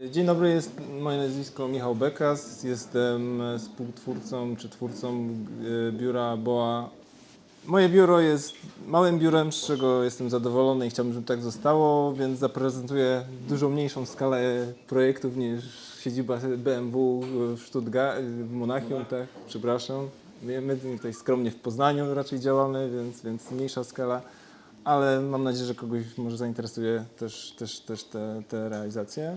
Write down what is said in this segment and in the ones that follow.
Dzień dobry, jest moje nazwisko Michał Bekas. Jestem współtwórcą czy twórcą biura BOA. Moje biuro jest małym biurem, z czego jestem zadowolony i chciałbym, żeby tak zostało, więc zaprezentuję dużo mniejszą skalę projektów niż siedziba BMW w Monachium, tak, przepraszam. My tutaj skromnie w Poznaniu raczej działamy, więc mniejsza skala, ale mam nadzieję, że kogoś może zainteresuje też te realizacje.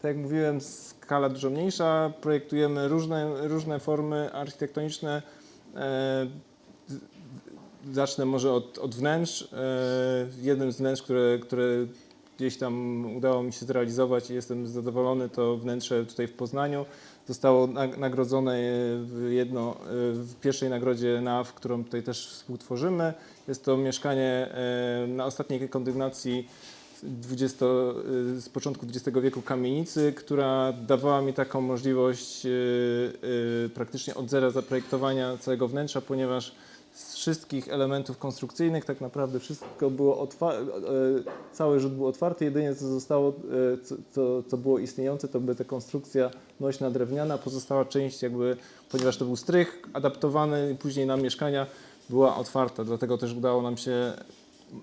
Tak jak mówiłem, skala dużo mniejsza, projektujemy różne formy architektoniczne. Zacznę może od wnętrz. Jednym z wnętrz, które gdzieś tam udało mi się zrealizować i jestem zadowolony, to wnętrze tutaj w Poznaniu. Zostało nagrodzone w pierwszej nagrodzie NAW, którą tutaj też współtworzymy. Jest to mieszkanie na ostatniej kondygnacji z początku XX wieku kamienicy, która dawała mi taką możliwość praktycznie od zera zaprojektowania całego wnętrza, ponieważ z wszystkich elementów konstrukcyjnych tak naprawdę wszystko było cały rzut był otwarty, jedynie co zostało, co było istniejące, to by ta konstrukcja nośna drewniana, pozostała część jakby, ponieważ to był strych adaptowany później na mieszkania, była otwarta, dlatego też udało nam się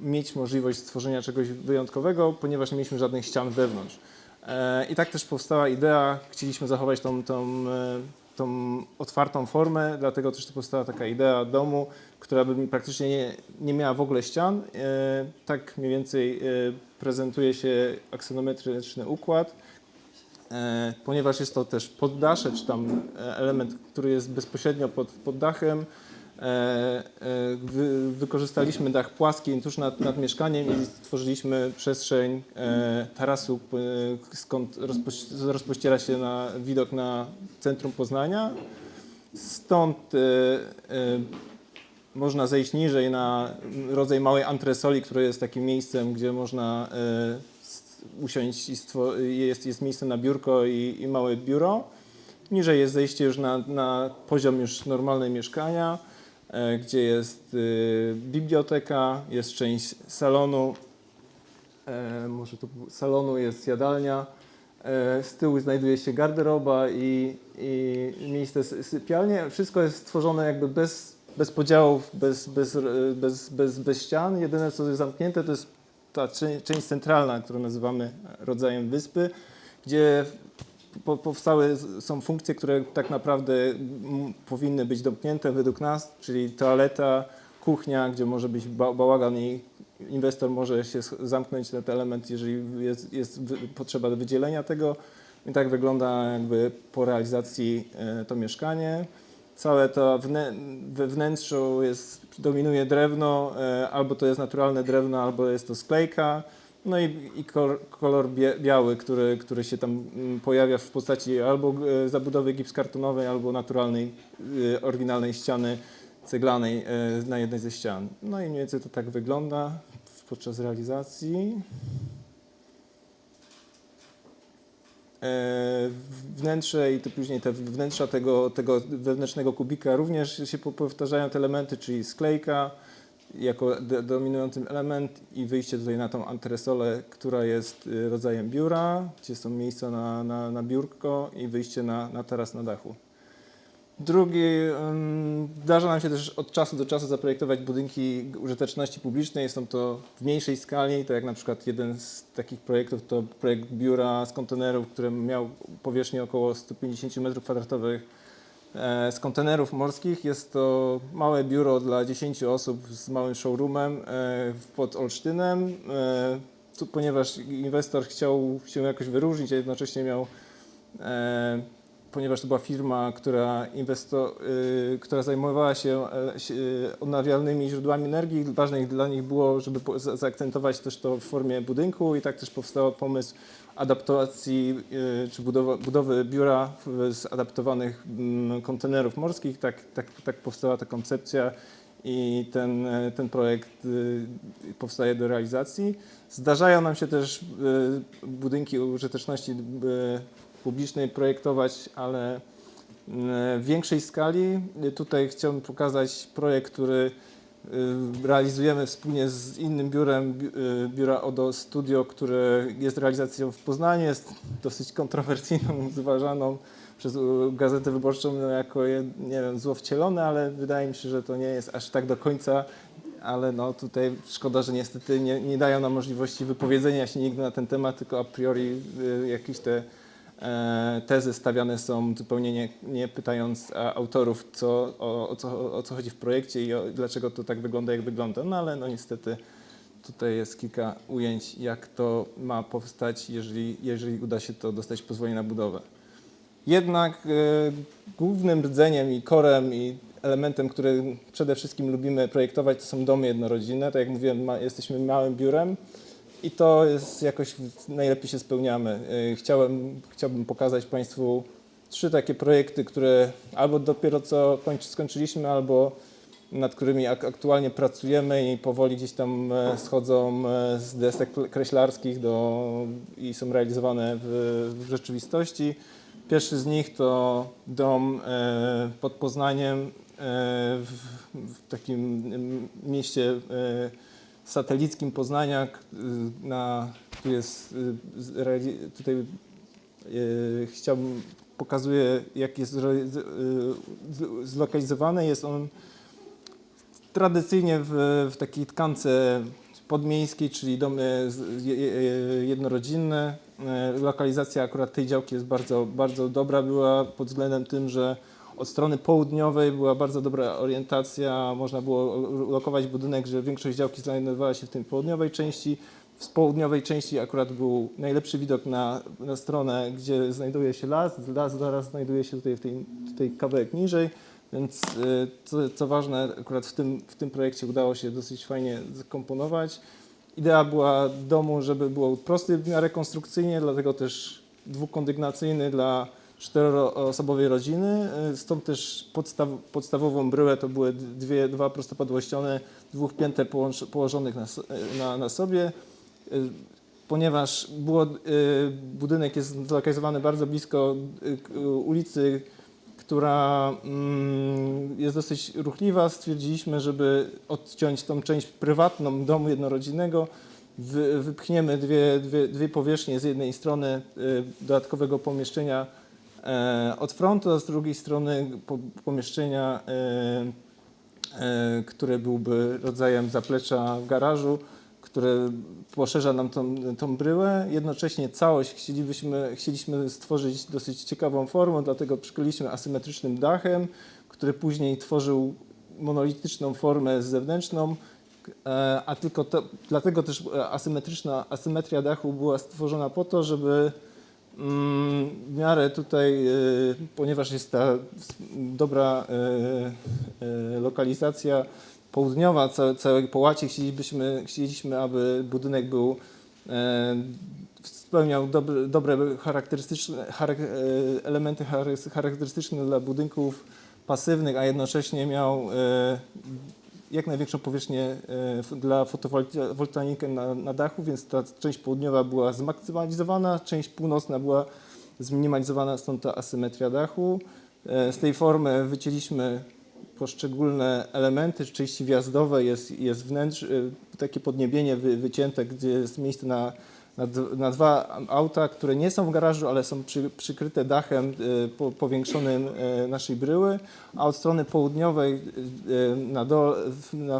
mieć możliwość stworzenia czegoś wyjątkowego, ponieważ nie mieliśmy żadnych ścian wewnątrz. I tak też powstała idea, chcieliśmy zachować tą otwartą formę, dlatego też powstała taka idea domu, która by praktycznie nie miała w ogóle ścian. Tak mniej więcej prezentuje się aksonometryczny układ, ponieważ jest to też poddasze, czy tam element, który jest bezpośrednio pod dachem. Wykorzystaliśmy dach płaski tuż nad mieszkaniem i stworzyliśmy przestrzeń tarasu, skąd rozpościera się widok na centrum Poznania. Stąd można zejść niżej na rodzaj małej antresoli, które jest takim miejscem, gdzie można usiąść i jest miejsce na biurko i małe biuro. Niżej jest zejście już na poziom już normalnej mieszkania, gdzie jest biblioteka, jest część salonu, salonu jest jadalnia, z tyłu znajduje się garderoba i miejsce sypialnie. Wszystko jest stworzone jakby bez podziałów, bez ścian. Jedyne co jest zamknięte to jest ta część centralna, którą nazywamy rodzajem wyspy, gdzie powstałe są funkcje, które tak naprawdę powinny być domknięte według nas, czyli toaleta, kuchnia, gdzie może być bałagan i inwestor może się zamknąć na ten element, jeżeli jest potrzeba do wydzielenia tego. I tak wygląda jakby po realizacji to mieszkanie. Całe to we wnętrzu dominuje drewno, albo to jest naturalne drewno, albo jest to sklejka. No i kolor biały, który się tam pojawia w postaci albo zabudowy gipskartonowej, albo naturalnej, oryginalnej ściany ceglanej na jednej ze ścian. No i mniej więcej to tak wygląda podczas realizacji. Wnętrze i to później te wnętrza tego wewnętrznego kubika również się powtarzają te elementy, czyli sklejka jako dominujący element i wyjście tutaj na tą antresolę, która jest rodzajem biura, gdzie są miejsca na biurko i wyjście na taras na dachu. Zdarza nam się też od czasu do czasu zaprojektować budynki użyteczności publicznej. Są to w mniejszej skali, tak jak na przykład jeden z takich projektów to projekt biura z kontenerów, który miał powierzchnię około 150 m2 z kontenerów morskich. Jest to małe biuro dla 10 osób z małym showroomem pod Olsztynem. Ponieważ inwestor chciał się jakoś wyróżnić, a jednocześnie ponieważ to była firma, która zajmowała się odnawialnymi źródłami energii, ważne dla nich było, żeby zaakcentować też to w formie budynku i tak też powstał pomysł adaptacji czy budowy biura z adaptowanych kontenerów morskich. Tak powstała ta koncepcja i ten projekt powstaje do realizacji. Zdarzają nam się też budynki użyteczności publicznej projektować, ale w większej skali. Tutaj chciałbym pokazać projekt, który realizujemy wspólnie z innym biurem, biura ODO Studio, które jest realizacją w Poznaniu, jest dosyć kontrowersyjną, zważaną przez Gazetę Wyborczą jako, nie wiem, zło wcielone, ale wydaje mi się, że to nie jest aż tak do końca, ale no tutaj szkoda, że niestety nie dają nam możliwości wypowiedzenia się nigdy na ten temat, tylko a priori jakieś te tezy stawiane są zupełnie nie pytając autorów, o co chodzi w projekcie i dlaczego to tak wygląda, jak wygląda. No ale no niestety tutaj jest kilka ujęć, jak to ma powstać, jeżeli uda się to dostać pozwolenie na budowę. Jednak głównym rdzeniem i korem i elementem, który przede wszystkim lubimy projektować, to są domy jednorodzinne. Tak jak mówiłem, jesteśmy małym biurem i to jest jakoś najlepiej się spełniamy. Chciałbym pokazać Państwu 3 takie projekty, które albo dopiero co skończyliśmy, albo nad którymi aktualnie pracujemy i powoli gdzieś tam schodzą z desek kreślarskich i są realizowane w rzeczywistości. Pierwszy z nich to dom pod Poznaniem w takim mieście satelickim Poznania. Tutaj pokazuję, jak jest zlokalizowany. Jest on tradycyjnie w takiej tkance podmiejskiej, czyli domy jednorodzinne. Lokalizacja akurat tej działki jest bardzo, bardzo dobra była pod względem tym, że od strony południowej była bardzo dobra orientacja, można było lokować budynek, że większość działki znajdowała się w tej południowej części. Z południowej części akurat był najlepszy widok na stronę, gdzie znajduje się las. Las zaraz znajduje się tutaj kawałek niżej, więc co ważne, akurat w tym projekcie udało się dosyć fajnie zakomponować. Idea była domu, żeby było prosty w miarę konstrukcyjnie, dlatego też dwukondygnacyjny dla 4-osobowej rodziny. Stąd też podstawową bryłę to były dwa prostopadłe, 2 pięter położonych na sobie. Ponieważ budynek jest zlokalizowany bardzo blisko ulicy, która jest dosyć ruchliwa, stwierdziliśmy, żeby odciąć tą część prywatną domu jednorodzinnego. Wypchniemy dwie powierzchnie z jednej strony dodatkowego pomieszczenia od frontu, a z drugiej strony pomieszczenia, które byłby rodzajem zaplecza w garażu, które poszerza nam tą bryłę. Jednocześnie całość chcieliśmy stworzyć dosyć ciekawą formą, dlatego przykryliśmy asymetrycznym dachem, który później tworzył monolityczną formę zewnętrzną, a dlatego też asymetria dachu była stworzona po to, żeby w miarę tutaj, ponieważ jest ta dobra lokalizacja południowa całej Połaci, chcieliśmy, aby budynek był spełniał dobre elementy charakterystyczne dla budynków pasywnych, a jednocześnie miał jak największą powierzchnię dla fotowoltaiki na dachu, więc ta część południowa była zmaksymalizowana, część północna była zminimalizowana, stąd ta asymetria dachu. Z tej formy wycięliśmy poszczególne elementy, w części wjazdowej jest wnętrze, takie podniebienie wycięte, gdzie jest miejsce na 2 auta, które nie są w garażu, ale są przykryte dachem powiększonym naszej bryły, a od strony południowej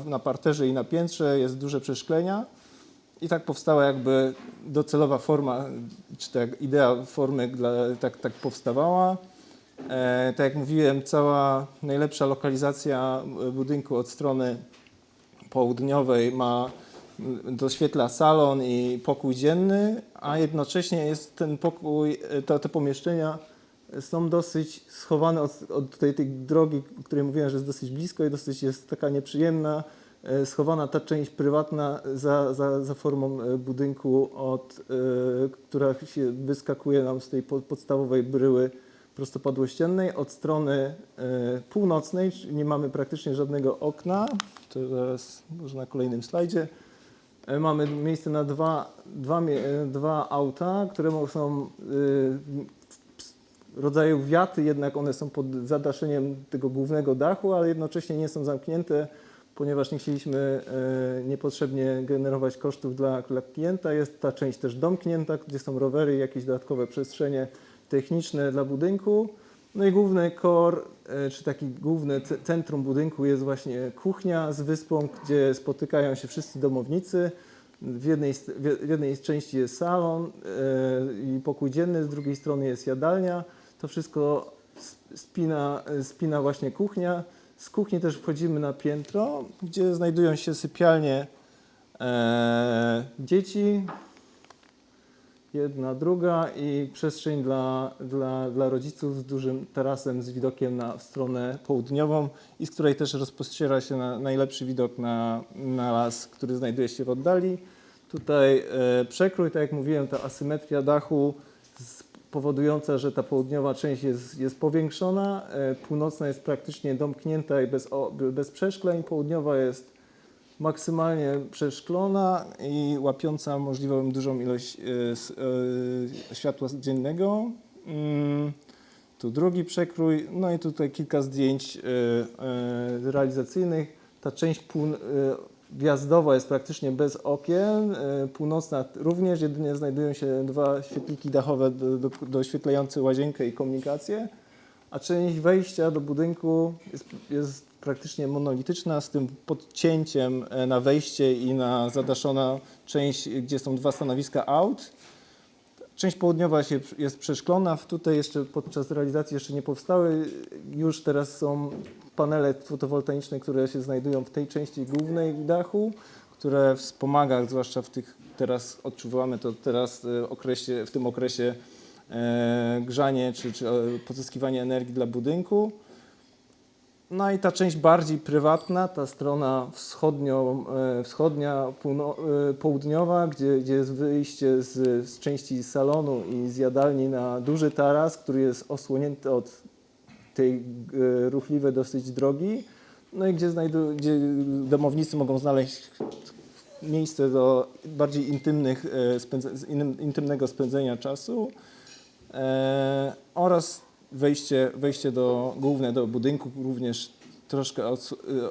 na parterze i na piętrze jest duże przeszklenia. I tak powstała jakby docelowa forma, czy tak idea formy tak powstawała. Tak jak mówiłem, cała najlepsza lokalizacja budynku od strony południowej doświetla salon i pokój dzienny, a jednocześnie jest ten pokój, te pomieszczenia są dosyć schowane od tej drogi, o której mówiłem, że jest dosyć blisko i dosyć jest taka nieprzyjemna, schowana ta część prywatna za formą budynku, która się wyskakuje nam z tej podstawowej bryły prostopadłościennej. Od strony północnej nie mamy praktycznie żadnego okna, to zaraz może na kolejnym slajdzie. Mamy miejsce na dwa auta, które są rodzaju wiaty, jednak one są pod zadaszeniem tego głównego dachu, ale jednocześnie nie są zamknięte, ponieważ nie chcieliśmy niepotrzebnie generować kosztów dla klienta. Jest ta część też domknięta, gdzie są rowery i jakieś dodatkowe przestrzenie techniczne dla budynku. No i główny core, czy taki główne centrum budynku jest właśnie kuchnia z wyspą, gdzie spotykają się wszyscy domownicy. W jednej części jest salon i pokój dzienny, z drugiej strony jest jadalnia. To wszystko spina właśnie kuchnia. Z kuchni też wchodzimy na piętro, gdzie znajdują się sypialnie dzieci, jedna, druga i przestrzeń dla rodziców z dużym tarasem z widokiem w stronę południową i z której też rozpościera się najlepszy widok na las, który znajduje się w oddali. Tutaj przekrój, tak jak mówiłem, ta asymetria dachu powodująca, że ta południowa część jest powiększona, północna jest praktycznie domknięta i bez przeszkleń, południowa jest maksymalnie przeszklona i łapiąca możliwą dużą ilość światła dziennego. Tu drugi przekrój, no i tutaj kilka zdjęć realizacyjnych. Ta część wjazdowa jest praktycznie bez okien, północna również, jedynie znajdują się dwa świetliki dachowe doświetlające łazienkę i komunikację, a część wejścia do budynku jest praktycznie monolityczna, z tym podcięciem na wejście i na zadaszona część, gdzie są dwa stanowiska aut. Część południowa jest przeszklona, tutaj jeszcze podczas realizacji jeszcze nie powstały, już teraz są panele fotowoltaiczne, które się znajdują w tej części głównej dachu, które wspomaga, zwłaszcza w tych, teraz odczuwamy to teraz w tym okresie grzanie czy pozyskiwanie energii dla budynku. No i ta część bardziej prywatna, ta strona wschodnia, południowa, gdzie jest wyjście z części salonu i z jadalni na duży taras, który jest osłonięty od tej ruchliwej dosyć drogi, no i gdzie domownicy mogą znaleźć miejsce do bardziej intymnego spędzenia czasu oraz wejście główne do budynku, również troszkę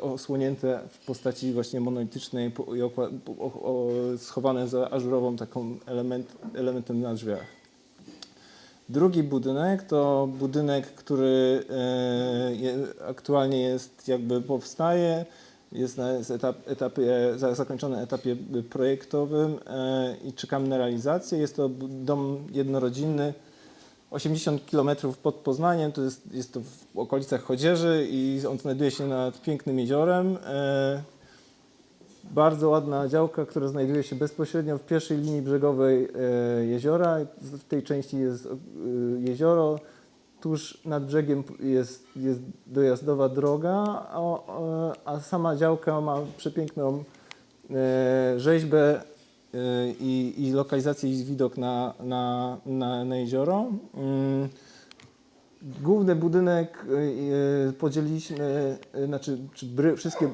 osłonięte w postaci właśnie monolitycznej i schowane za ażurową taką elementem na drzwiach. Drugi budynek to budynek, który aktualnie powstaje, jest na zakończonym etapie projektowym i czekamy na realizację. Jest to dom jednorodzinny, 80 km pod Poznaniem, jest to w okolicach Chodzieży i on znajduje się nad pięknym jeziorem. Bardzo ładna działka, która znajduje się bezpośrednio w pierwszej linii brzegowej jeziora. W tej części jest jezioro, tuż nad brzegiem jest dojazdowa droga, a sama działka ma przepiękną rzeźbę i lokalizację i widok na jezioro. Główny budynek podzieliliśmy, wszystkie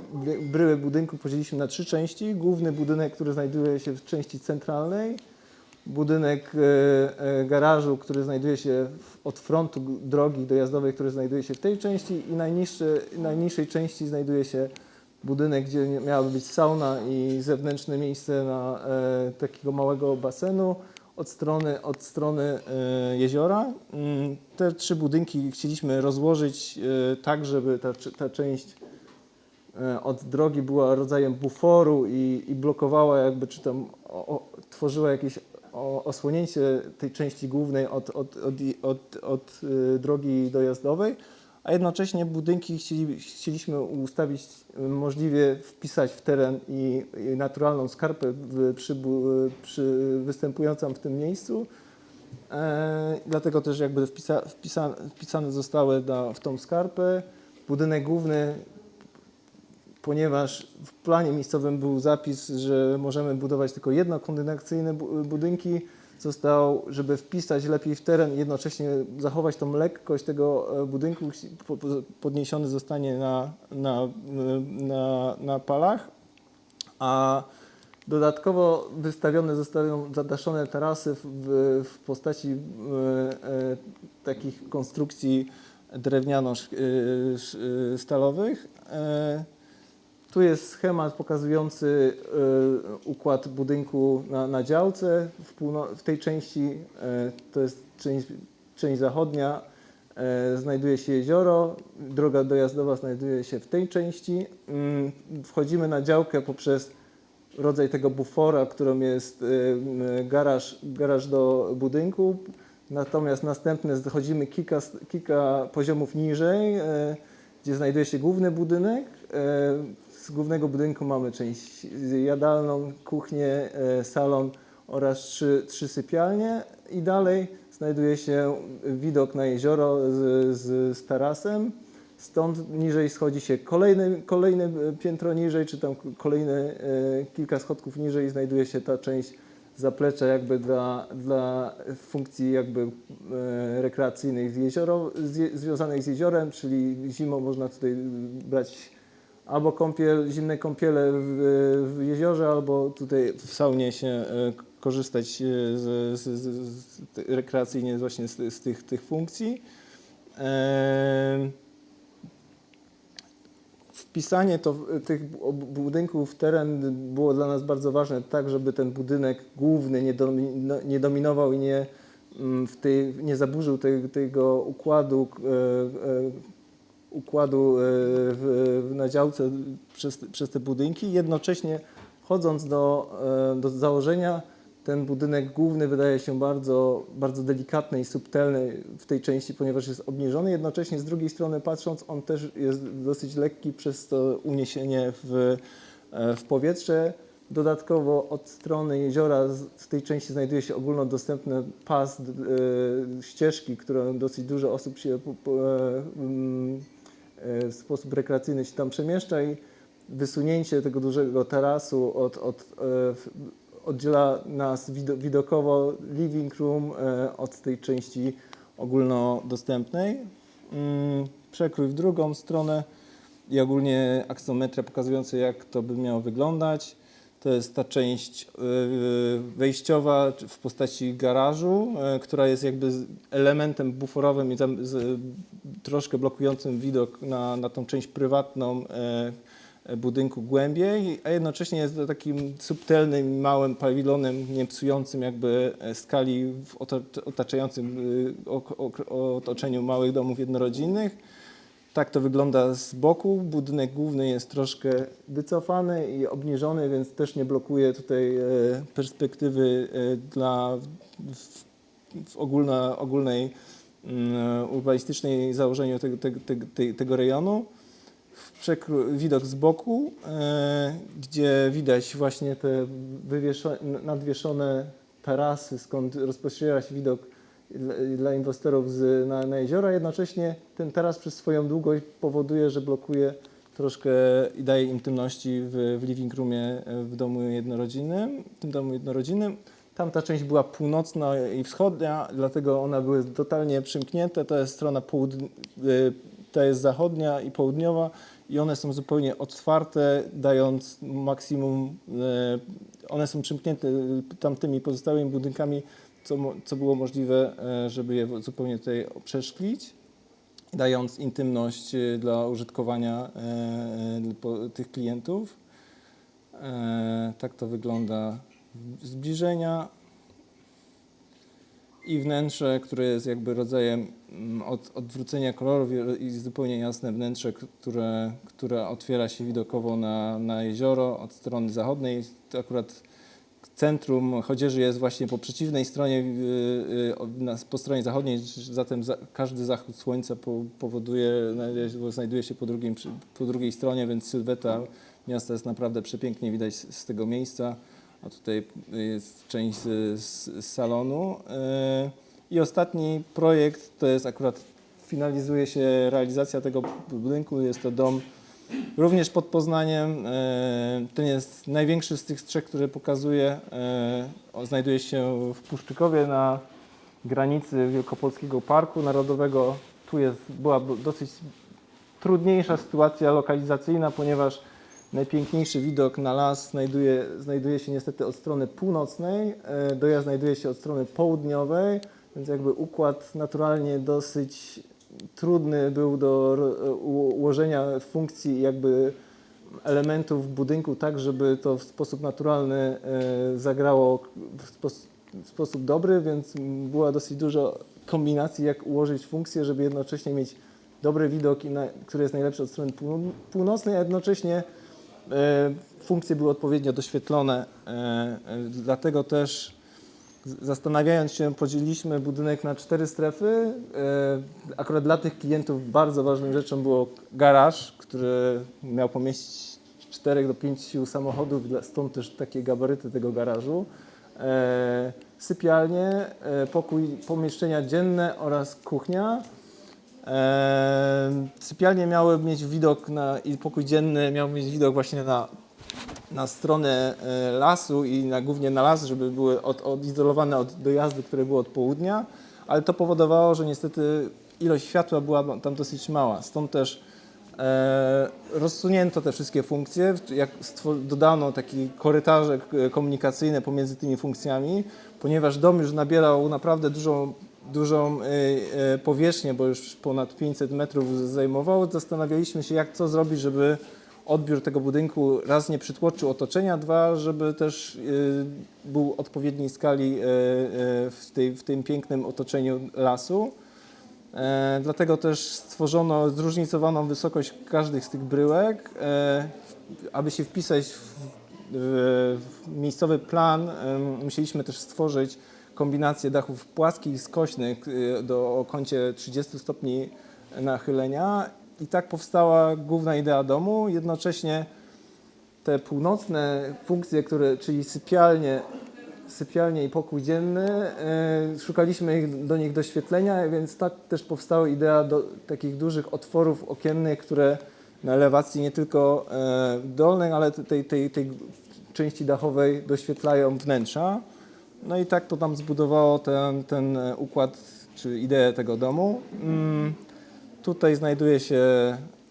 bryły budynku podzieliliśmy na trzy części. Główny budynek, który znajduje się w części centralnej, budynek garażu, który znajduje się od frontu drogi dojazdowej, który znajduje się w tej części i najniższej części znajduje się budynek, gdzie miałaby być sauna i zewnętrzne miejsce na takiego małego basenu od strony jeziora. Te trzy budynki chcieliśmy rozłożyć tak, żeby ta część od drogi była rodzajem buforu i blokowała czy tam tworzyła jakieś osłonięcie tej części głównej od drogi dojazdowej, a jednocześnie budynki chcieliśmy ustawić, możliwie wpisać w teren i naturalną skarpę występującą w tym miejscu. Dlatego też wpisane zostały w tą skarpę. Budynek główny, ponieważ w planie miejscowym był zapis, że możemy budować tylko jednokondygnacyjne budynki, został, żeby wpisać lepiej w teren i jednocześnie zachować tą lekkość tego budynku, podniesiony zostanie na palach, a dodatkowo wystawione zostaną zadaszone tarasy w postaci takich konstrukcji drewniano-stalowych. Tu jest schemat pokazujący układ budynku na działce. W tej części, to jest część zachodnia, znajduje się jezioro, droga dojazdowa znajduje się w tej części. Wchodzimy na działkę poprzez rodzaj tego bufora, którym jest garaż do budynku. Natomiast następne dochodzimy kilka poziomów niżej, gdzie znajduje się główny budynek. Z głównego budynku mamy część jadalną, kuchnię, salon oraz trzy sypialnie i dalej znajduje się widok na jezioro z tarasem. Stąd niżej schodzi się kolejne piętro niżej, czy tam kolejne kilka schodków niżej znajduje się ta część zaplecza jakby dla funkcji jakby rekreacyjnych związanych z jeziorem, czyli zimą można tutaj brać albo zimne kąpiele w jeziorze, albo tutaj w saunie się korzystać rekreacyjnie właśnie z tych funkcji. Wpisanie tych budynków w teren było dla nas bardzo ważne, tak żeby ten budynek główny nie dominował i nie zaburzył tego układu na działce przez te budynki. Jednocześnie chodząc do założenia, ten budynek główny wydaje się bardzo, bardzo delikatny i subtelny w tej części, ponieważ jest obniżony. Jednocześnie z drugiej strony patrząc, on też jest dosyć lekki przez to uniesienie w powietrze. Dodatkowo od strony jeziora w tej części znajduje się ogólnodostępny pas ścieżki, którą dosyć dużo osób się w sposób rekreacyjny się tam przemieszcza i wysunięcie tego dużego tarasu oddziela nas widokowo living room od tej części ogólnodostępnej. Przekrój w drugą stronę i ogólnie aksometria pokazująca, jak to by miało wyglądać. To jest ta część wejściowa w postaci garażu, która jest jakby elementem buforowym i troszkę blokującym widok na tą część prywatną budynku głębiej, a jednocześnie jest takim subtelnym, małym pawilonem, nie psującym jakby skali w otaczającym otoczeniu małych domów jednorodzinnych. Tak to wygląda z boku. Budynek główny jest troszkę wycofany i obniżony, więc też nie blokuje tutaj perspektywy w ogólnej urbanistycznej założeniu tego rejonu. Widok z boku, gdzie widać właśnie te nadwieszone tarasy, skąd rozpościera się widok dla inwestorów na jeziora. Jednocześnie ten taras przez swoją długość powoduje, że blokuje troszkę i daje intymności w living roomie w domu jednorodzinnym. Tamta część była północna i wschodnia, dlatego one były totalnie przymknięte. To jest strona ta jest zachodnia i południowa i one są zupełnie otwarte, dając maksimum, one są przymknięte tamtymi pozostałymi budynkami, co było możliwe, żeby je zupełnie tutaj przeszklić, dając intymność dla użytkowania tych klientów. Tak to wygląda z zbliżenia. I wnętrze, które jest jakby rodzajem odwrócenia kolorów i zupełnie jasne wnętrze, które otwiera się widokowo na jezioro od strony zachodniej. To akurat centrum Chodzieży jest właśnie po przeciwnej stronie, po stronie zachodniej, zatem każdy zachód słońca powoduje, znajduje się po drugiej stronie, więc sylweta miasta jest naprawdę przepięknie widać z tego miejsca. A tutaj jest część z salonu. I ostatni projekt to jest akurat, finalizuje się realizacja tego budynku. Jest to dom również pod Poznaniem. Ten jest największy z tych trzech, które pokazuję. On znajduje się w Puszczykowie na granicy Wielkopolskiego Parku Narodowego. Tu była dosyć trudniejsza sytuacja lokalizacyjna, ponieważ najpiękniejszy widok na las znajduje się niestety od strony północnej, dojazd znajduje się od strony południowej, więc jakby układ naturalnie dosyć trudny był do ułożenia funkcji jakby elementów budynku tak, żeby to w sposób naturalny zagrało w sposób dobry, więc była dosyć dużo kombinacji, jak ułożyć funkcje, żeby jednocześnie mieć dobry widok, który jest najlepszy od strony północnej, a jednocześnie funkcje były odpowiednio doświetlone. Dlatego też zastanawiając się, podzieliliśmy budynek na 4 strefy. Akurat dla tych klientów bardzo ważną rzeczą było garaż, który miał pomieścić 4 do 5 samochodów, stąd też takie gabaryty tego garażu. Sypialnie, pomieszczenia dzienne oraz kuchnia. Sypialnie miały mieć widok i pokój dzienny miał mieć widok właśnie na stronę lasu i głównie na las, żeby były odizolowane od dojazdu, które było od południa, ale to powodowało, że niestety ilość światła była tam dosyć mała. Stąd też rozsunięto te wszystkie funkcje, jak dodano takie korytarze komunikacyjne pomiędzy tymi funkcjami, ponieważ dom już nabierał naprawdę dużą powierzchnię, bo już ponad 500 metrów zajmował. Zastanawialiśmy się, co zrobić, żeby odbiór tego budynku raz nie przytłoczył otoczenia, dwa, żeby też był odpowiedniej skali w tym pięknym otoczeniu lasu. Dlatego też stworzono zróżnicowaną wysokość każdych z tych bryłek. Aby się wpisać w miejscowy plan, musieliśmy też stworzyć kombinację dachów płaskich i skośnych o kącie 30 stopni nachylenia. I tak powstała główna idea domu. Jednocześnie te północne funkcje, czyli sypialnie i pokój dzienny, szukaliśmy do nich doświetlenia, więc tak też powstała idea takich dużych otworów okiennych, które na elewacji nie tylko dolnej, ale tej części dachowej doświetlają wnętrza. No i tak to tam zbudowało ten układ, czy ideę tego domu. Tutaj znajduje się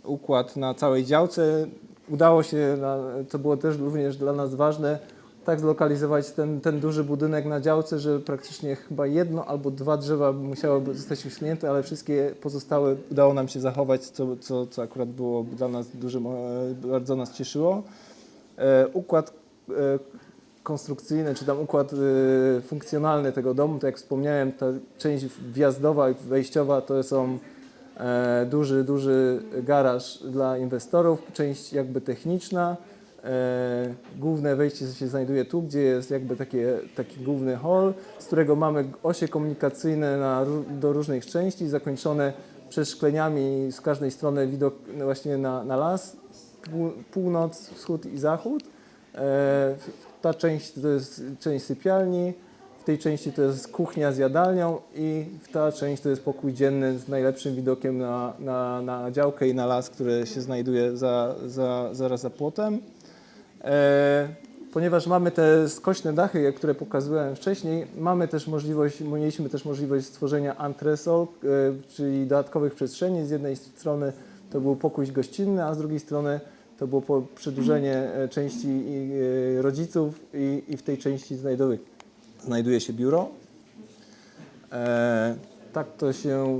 układ na całej działce. Udało się, co było też również dla nas ważne, tak zlokalizować ten duży budynek na działce, że praktycznie chyba 1 albo 2 drzewa musiałyby zostać usunięte, ale wszystkie pozostałe udało nam się zachować, co akurat było dla nas bardzo nas cieszyło. Układ konstrukcyjny, czy tam układ funkcjonalny tego domu, tak jak wspomniałem, ta część wjazdowa i wejściowa to są duży garaż dla inwestorów, część jakby techniczna. Główne wejście się znajduje tu, gdzie jest jakby taki główny hall, z którego mamy osie komunikacyjne do różnych części, zakończone przeszkleniami z każdej strony widok właśnie na las, północ, wschód i zachód. Ta część to jest część sypialni, w tej części to jest kuchnia z jadalnią i ta część to jest pokój dzienny z najlepszym widokiem na działkę i na las, który się znajduje zaraz za płotem. Ponieważ mamy te skośne dachy, które pokazywałem wcześniej, mieliśmy też możliwość stworzenia entresol, czyli dodatkowych przestrzeni. Z jednej strony to był pokój gościnny, a z drugiej strony to było przedłużenie części rodziców i w tej części znajduje się biuro. Tak to się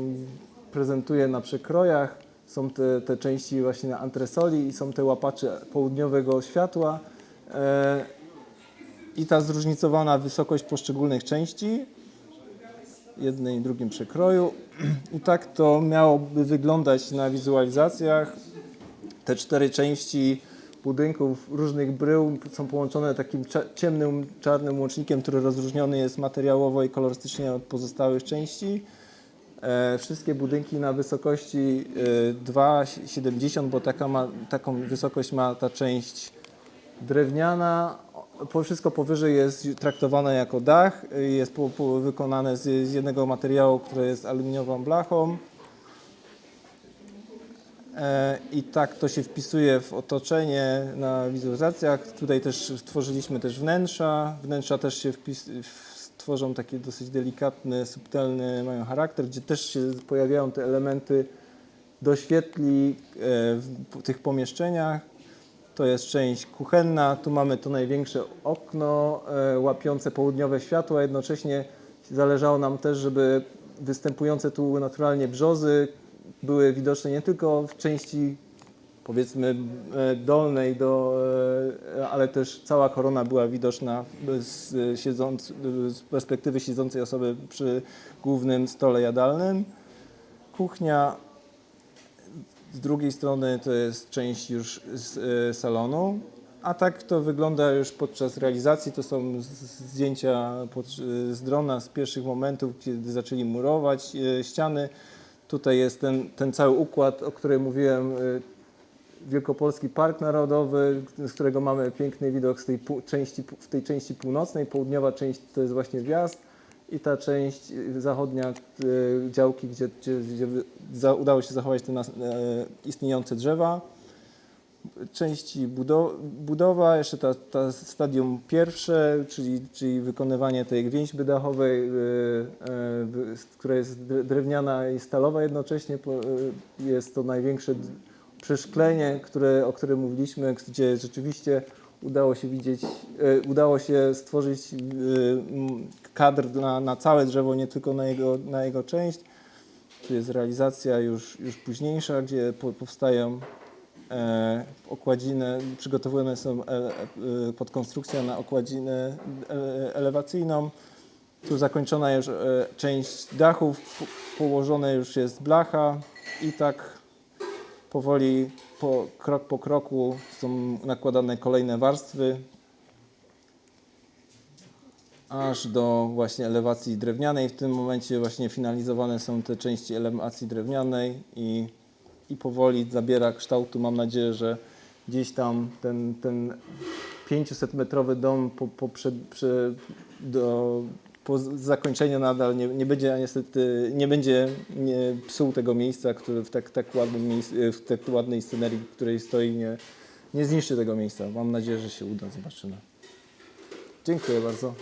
prezentuje na przekrojach. Są te części właśnie na antresoli i są te łapacze południowego światła i ta zróżnicowana wysokość poszczególnych części w jednym i drugim przekroju. I tak to miałoby wyglądać na wizualizacjach. Te 4 części budynków różnych brył są połączone takim ciemnym, czarnym łącznikiem, który rozróżniony jest materiałowo i kolorystycznie od pozostałych części. Wszystkie budynki na wysokości 2,70, bo taką wysokość ma ta część drewniana. Wszystko powyżej jest traktowane jako dach, jest wykonane z jednego materiału, który jest aluminiową blachą. I tak to się wpisuje w otoczenie na wizualizacjach. Tutaj też stworzyliśmy wnętrza. Wnętrza też się tworzą takie dosyć delikatne, subtelne, mają charakter, gdzie też się pojawiają te elementy doświetli w tych pomieszczeniach. To jest część kuchenna. Tu mamy to największe okno łapiące południowe światło. Jednocześnie zależało nam też, żeby występujące tu naturalnie brzozy były widoczne nie tylko w części powiedzmy dolnej, ale też cała korona była widoczna z perspektywy siedzącej osoby przy głównym stole jadalnym. Kuchnia z drugiej strony to jest część już salonu, a tak to wygląda już podczas realizacji. To są zdjęcia z drona z pierwszych momentów, kiedy zaczęli murować ściany. Tutaj jest ten cały układ, o którym mówiłem, Wielkopolski Park Narodowy, z którego mamy piękny widok w tej części północnej. Południowa część to jest właśnie wjazd i ta część zachodnia działki, gdzie udało się zachować te istniejące drzewa. Części budowa, jeszcze ta stadium pierwsze, czyli wykonywanie tej więźby dachowej, która jest drewniana i stalowa jednocześnie. Jest to największe przeszklenie, o którym mówiliśmy, gdzie rzeczywiście udało się stworzyć kadr na całe drzewo, nie tylko na jego część. Tu jest realizacja już późniejsza, gdzie powstają okładziny, przygotowywane są podkonstrukcja na okładzinę elewacyjną. Tu zakończona już część dachów, położona już jest blacha i tak powoli, krok po kroku są nakładane kolejne warstwy, aż do właśnie elewacji drewnianej. W tym momencie właśnie finalizowane są te części elewacji drewnianej i powoli zabiera kształtu. Mam nadzieję, że gdzieś tam ten 500-metrowy dom po zakończeniu nadal nie będzie niestety psuł tego miejsca, który w tak ładnej scenerii, w której stoi, nie zniszczy tego miejsca. Mam nadzieję, że się uda. Zobaczymy. Dziękuję bardzo.